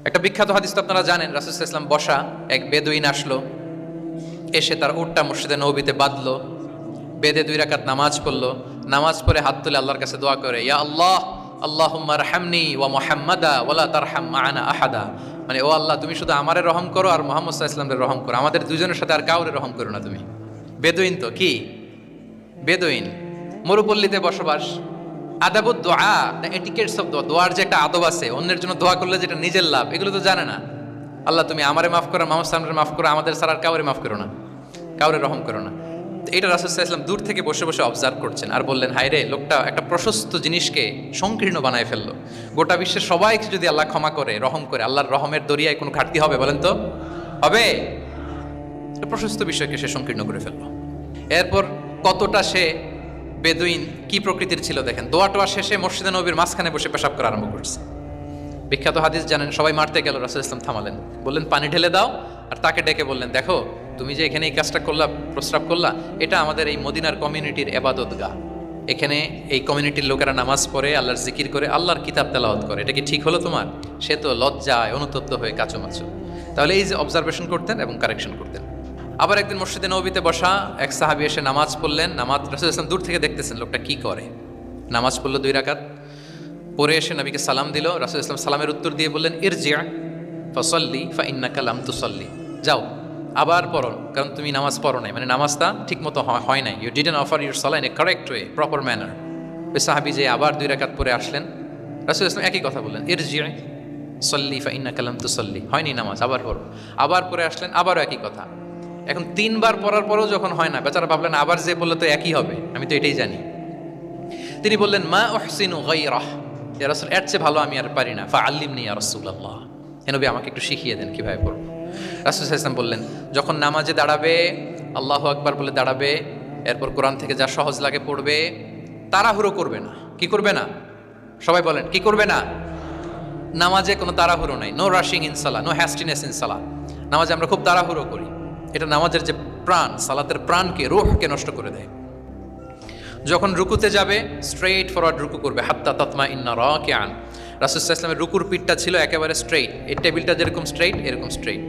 একটা বিখ্যাত হাদিস তো আপনারা জানেন, রাসূল সাল্লাল্লাহু আলাইহি ওয়াসাল্লাম বসা, এক বেদুইন আসলো, এসে তার উটটা মসজিদে নববীতে বাঁধলো, বেদে 2 রাকাত নামাজ পড়লো, নামাজ পড়ে হাত তুলে আল্লাহর কাছে দোয়া করে, ইয়া আল্লাহ আল্লাহুম্মা আরহামনি ওয়া মুহাম্মাদা ওয়ালা তারহাম মা'ানা আহাদা, মানে ও আল্লাহ তুমি শুধু আমারে রহম করো আর মুহাম্মদ সাল্লাল্লাহু আলাইহি ওয়াসাল্লামের রহম করো, আমাদের দুজনের সাথে আর কাউরে রহম করো না তুমি। বেদুইন তো কি বেদুইন, মরুপল্লীতে বসবাস। আদাবুদ দোয়া, দ্য এটিকেটস অফ দোয়া, দোয়ার যে একটা আদব আছে, অন্যের জন্য দোয়া করলে যেটা নিজের লাভ, এগুলো তো জানে না। আল্লাহ তুমি আমারে মাফ করো, মুহাম্মদ সাল্লাল্লাহু আলাইহি ওয়াসাল্লামকে মাফ করো, আমাদের ছাড়া আর কাউরে মাফ করো না, কাউরে রহম করো না। এটা রাসূল সাল্লাল্লাহু আলাইহি ওয়াসাল্লাম দূর থেকে বসে বসে অবজার্ভ করছেন আর বললেন, হায় রে, লোকটা একটা প্রশস্ত জিনিসকে সংকীর্ণ বানায় ফেললো। গোটা বিশ্বের সবাইকে যদি আল্লাহ ক্ষমা করে, রহম করে, আল্লাহর রহমের দরিয়ায় কোনো ঘাটতি হবে বলেন তো? হবে? প্রশস্ত বিষয়কে সে সংকীর্ণ করে ফেললো। এরপর কতটা সে বেদুইন কি প্রকৃতির ছিল দেখেন, দোয়া টোয়া শেষে মসজিদে নবীর মাঝখানে বসে পেশাব করা আরম্ভ করছে। বিখ্যাত হাদিস জানেন, সবাই মারতে গেল, রাসূল ইসলাম থামালেন, বললেন পানি ঢেলে দাও, আর তাকে ডেকে বললেন, দেখো তুমি যে এখানে এই কাজটা করলা, প্রস্রাব করলা, এটা আমাদের এই মদিনার কমিউনিটির ইবাদতগাহ, এখানে এই কমিউনিটির লোকেরা নামাজ পড়ে, আল্লাহর জিকির করে, আল্লাহর কিতাব তেলাওয়াত করে, এটা কি ঠিক হলো তোমার? সে তো লজ্জায় অনুতপ্ত হয়ে কাচুমাচু। তাহলে এই যে অবজারভেশন করতেন এবং কারেকশন করতেন। আবার একদিন মসজিদে নববীতে বসা এক সাহাবী এসে নামাজ পড়লেন, নামাজ রাসূল ইসলাম দূর থেকে দেখতেছেন লোকটা কি করে, নামাজ পড়লো 2 রাকাত, পরে এসে নবীকে সালাম দিল। রাসূল ইসলাম সালামের উত্তর দিয়ে বললেন, ইরজি' ফাসাল্লি ফাইন্নাকা লাম তুসাল্লি, যাও আবার পড়ো, কারণ তুমি নামাজ পড়ো নাই, মানে নামাজটা ঠিক মতো হয় নাই, ইউ ডিডন্ট অফার ইউর সালাহ in a correct way, proper manner. ওই সাহাবী যে আবার 2 রাকাত পরে আসলেন, রাসূল ইসলাম একই কথা বললেন, ইরজি' সাল্লি ফাইন্নাকা লাম তুসাল্লি, হয়নি নামাজ, আবার পড়ো। আবার পরে আসলেন, আবারও একই কথা। এখন 3 বার পড়ার পরেও যখন হয় না, বেচারা ভাবলেন আবার যে বললে তো একই হবে, আমি তো এটাই জানি। তিনি বললেন, মা উহসিনু গায়রাহ, ইয়া রাসূল, এর চেয়ে ভালো আমি আর পারি না, ফাআল্লিমনি ইয়া রাসূলুল্লাহ, হে নবী আমাকে একটু শিখিয়ে দেন কিভাবে পড়ব। রাসূল সাল্লাল্লাহু আলাইহি ওয়াসাল্লাম বললেন, যখন নামাজে দাঁড়াবে, আল্লাহু আকবার বলে দাঁড়াবে, এরপর কোরআন থেকে যা সহজ লাগে পড়বে, তাড়াহুড়ো করবে না। কি করবে না? সবাই বলেন, কি করবে না? নামাজে কোনো তাড়াহুড়ো নাই, no rushing in salah, no hastiness in salah. নামাজে আমরা খুব তাড়াহুড়ো করি, এটা নামাজের যে প্রাণ, সালাতের প্রাণকে, রূহকে নষ্ট করে দেয়। যখন রুকুতে যাবে, স্ট্রেইট ফরওয়ার্ড রুকু করবে, হাত্তা তাতমাইন্না রাকিআন। রাসূল সাল্লাল্লাহু আলাইহি ওয়াসাল্লামের রুকুর পিঠটা ছিল একেবারে স্ট্রেইট, এই টেবিলটা যেরকম স্ট্রেইট, এরকম স্ট্রেইট।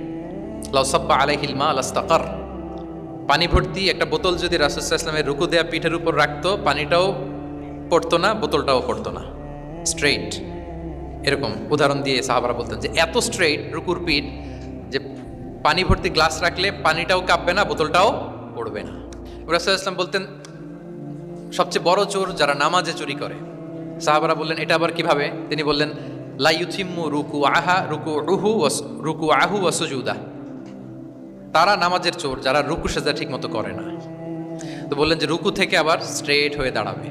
লাউ সাব্বা আলাইহিল মা লাস্তাকার, পানি ভর্তি একটা বোতল যদি রাসূল সাল্লাল্লাহু আলাইহি ওয়াসাল্লামের রুকু দেয়া পিঠের উপর রাখতো, পানিটাও পড়তো না, বোতলটাও পড়তো না, স্ট্রেইট। এরকম উদাহরণ দিয়ে সাহাবারা বলতেন যে এত স্ট্রেইট রুকুর পিঠ যে পানি ভর্তি গ্লাস রাখলে পানিটাও কাঁপবে না, বোতলটাও পড়বে না। রাসূল সাল্লাল্লাহু আলাইহি ওয়াসাল্লাম বলতেন, সবচেয়ে বড় চোর যারা নামাজে চুরি করে। সাহাবারা বললেন, এটা আবার কিভাবে? তিনি বললেন, লা ইউতিম্মু রুকুআহু ওয়া সুজুদাহ, তারা নামাজের চোর যারা রুকু সেজদা ঠিকমতো করে না। তো বললেন যে রুকু থেকে আবার স্ট্রেট হয়ে দাঁড়াবে,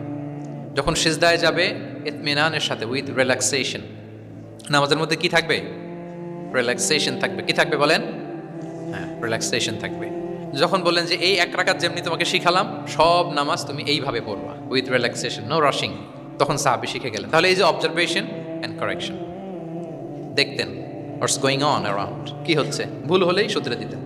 যখন সিজদায় যাবে ইতমিনানের সাথে, উইথ রিল্যাক্সেশন। নামাজের মধ্যে কি থাকবে? রিল্যাক্সেশন থাকবে। কি থাকবে বলেন? হ্যাঁ, রিল্যাক্সেশন থাকবে। যখন বললেন যে এই 1 রাকাত যেমনি তোমাকে শিখালাম, সব নামাজ তুমি এইভাবে পড়বা, উইথ রিল্যাক্সেশন, নো রাশিং, তখন সাহাবী শিখে গেলেন। তাহলে এই যে অবজারভেশন অ্যান্ড কারেকশন, দেখতেন হোয়াটস গোয়িং অন অ্যারাউন্ড, কি হচ্ছে, ভুল হলেই শুধরে দিতেন।